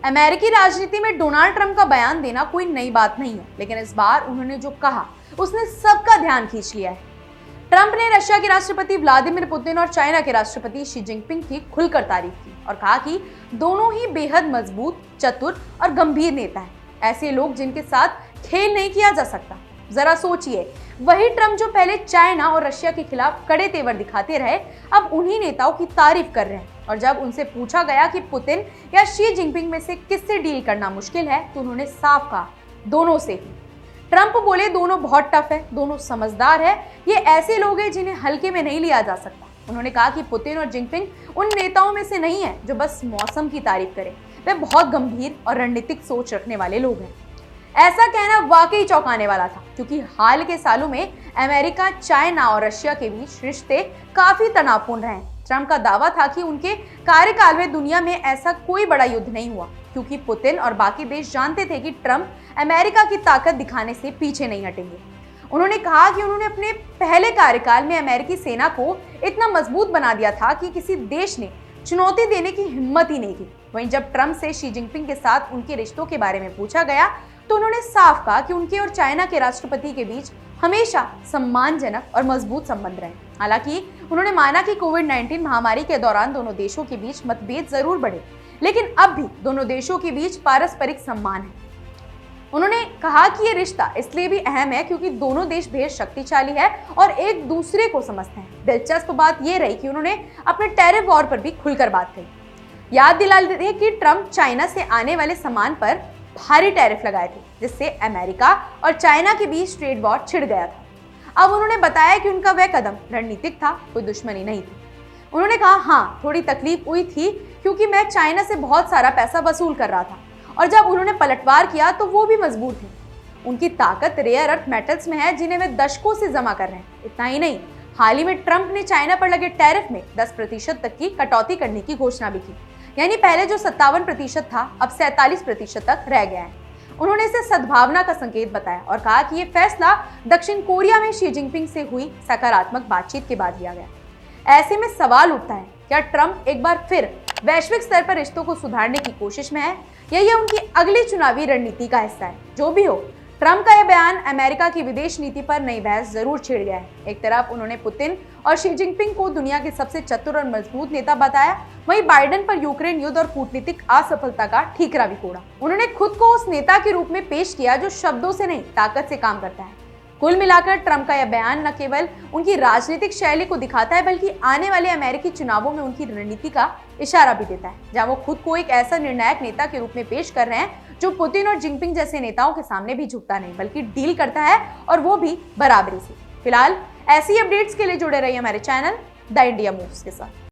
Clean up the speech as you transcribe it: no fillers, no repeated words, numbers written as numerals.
अमेरिकी राजनीति में डोनाल्ड ट्रंप का बयान देना कोई नई बात नहीं है, लेकिन इस बार उन्होंने जो कहा उसने सबका ध्यान खींच लिया है। ट्रंप ने रशिया के राष्ट्रपति व्लादिमीर पुतिन और चाइना के राष्ट्रपति शी जिनपिंग की खुलकर तारीफ की और कहा कि दोनों ही बेहद मजबूत, चतुर और गंभीर नेता हैं, ऐसे लोग जिनके साथ खेल नहीं किया जा सकता। जरा सोचिए, वही ट्रंप जो पहले चाइना और रशिया के खिलाफ कड़े तेवर दिखाते रहे, अब उन्हीं नेताओं की तारीफ कर रहे हैं। और जब उनसे पूछा गया कि पुतिन या शी जिनपिंग में से किससे डील करना मुश्किल है, तो उन्होंने साफ कहा, दोनों से ही। ट्रंप बोले, दोनों बहुत टफ है, दोनों समझदार है, ये ऐसे लोग हैं जिन्हें हल्के में नहीं लिया जा सकता। उन्होंने कहा कि पुतिन और जिनपिंग उन नेताओं में से नहीं है जो बस मौसम की तारीफ करें, वे बहुत गंभीर और रणनीतिक सोच रखने वाले लोग हैं। ऐसा कहना वाकई चौंकाने वाला था, क्योंकि हाल के सालों में अमेरिका, चाइना और रशिया के बीच रिश्ते काफी तनावपूर्ण रहे। ट्रंप का दावा था कि उनके कार्यकाल में दुनिया में ऐसा कोई बड़ा युद्ध नहीं हुआ, क्योंकि पुतिन और बाकी देश जानते थे कि ट्रंप अमेरिका की ताकत दिखाने से पीछे नहीं हटेंगे। उन्होंने कहा कि उन्होंने अपने पहले कार्यकाल में अमेरिकी सेना को इतना मजबूत बना दिया था कि किसी देश ने चुनौती देने की हिम्मत ही नहीं की। वहीं जब ट्रंप से शी जिनपिंग के साथ उनके रिश्तों के बारे में पूछा गया, तो उन्होंने साफ कहा कि उनके और चाइना के राष्ट्रपति के बीच हमेशा सम्मानजनक और मजबूत संबंध रहे। हालांकि उन्होंने माना कि कोविड-19 महामारी के दौरान दोनों देशों के बीच मतभेद जरूर बढ़े, लेकिन अब भी दोनों देशों के बीच पारस्परिक सम्मान है। उन्होंने कहा कि ये रिश्ता इसलिए भी अहम है क्योंकि दोनों देश बेहद शक्तिशाली है और एक दूसरे को समझते हैं। दिलचस्प बात यह रही कि उन्होंने अपने टैरिफ वॉर पर भी खुलकर बात कही। याद दिला दें कि ट्रंप चाइना से आने वाले सामान पर भारी टैरिफ लगाए थे, जिससे अमेरिका और चाइना के बीच ट्रेड वॉर छिड़ गया था। अब उन्होंने बताया कि उनका वह कदम रणनीतिक था, कोई दुश्मनी नहीं थी। उन्होंने कहा, हाँ, थोड़ी तकलीफ हुई थी क्योंकि मैं चाइना से बहुत सारा पैसा वसूल कर रहा था और जब उन्होंने पलटवार किया तो वो भी मजबूत थे। उनकी ताकत रेयर अर्थ मेटल्स में है, जिन्हें वे दशकों से जमा कर रहे हैं। इतना ही नहीं, हाल ही में ट्रंप ने चाइना पर लगे टैरिफ में 10% तक की कटौती करने की घोषणा भी की, यानी पहले जो 57% था, अब 47% तक रह गया है। उन्होंने इसे सद्भावना का संकेत बताया और कहा कि ये फैसला दक्षिण कोरिया में शी जिनपिंग से हुई सकारात्मक बातचीत के बाद लिया गया। ऐसे में सवाल उठता है, क्या ट्रंप एक बार फिर वैश्विक स्तर पर रिश्तों को सुधारने की कोशिश में है या ये उनकी अगली चुनावी रणनीति का हिस्सा है? जो भी हो, ट्रंप का यह बयान अमेरिका की विदेश नीति पर नई बहस जरूर छेड़ गया है। एक तरफ उन्होंने पुतिन और शी जिनपिंग को दुनिया के सबसे चतुर और मजबूत नेता बताया, वहीं बाइडेन पर यूक्रेन युद्ध और कूटनीतिक असफलता का ठीकरा भी फोड़ा। उन्होंने खुद को उस नेता के रूप में पेश किया जो शब्दों से नहीं, ताकत से काम करता है। कुल मिलाकर ट्रंप का यह बयान न केवल उनकी राजनीतिक शैली को दिखाता है, बल्कि आने वाले अमेरिकी चुनावों में उनकी रणनीति का इशारा भी देता है, जहां वो खुद को एक ऐसा निर्णायक नेता के रूप में पेश कर रहे हैं जो पुतिन और जिनपिंग जैसे नेताओं के सामने भी झुकता नहीं, बल्कि डील करता है, और वो भी बराबरी से। फिलहाल ऐसी अपडेट्स के लिए जुड़े रहिए हमारे चैनल द इंडिया मूव्स के साथ।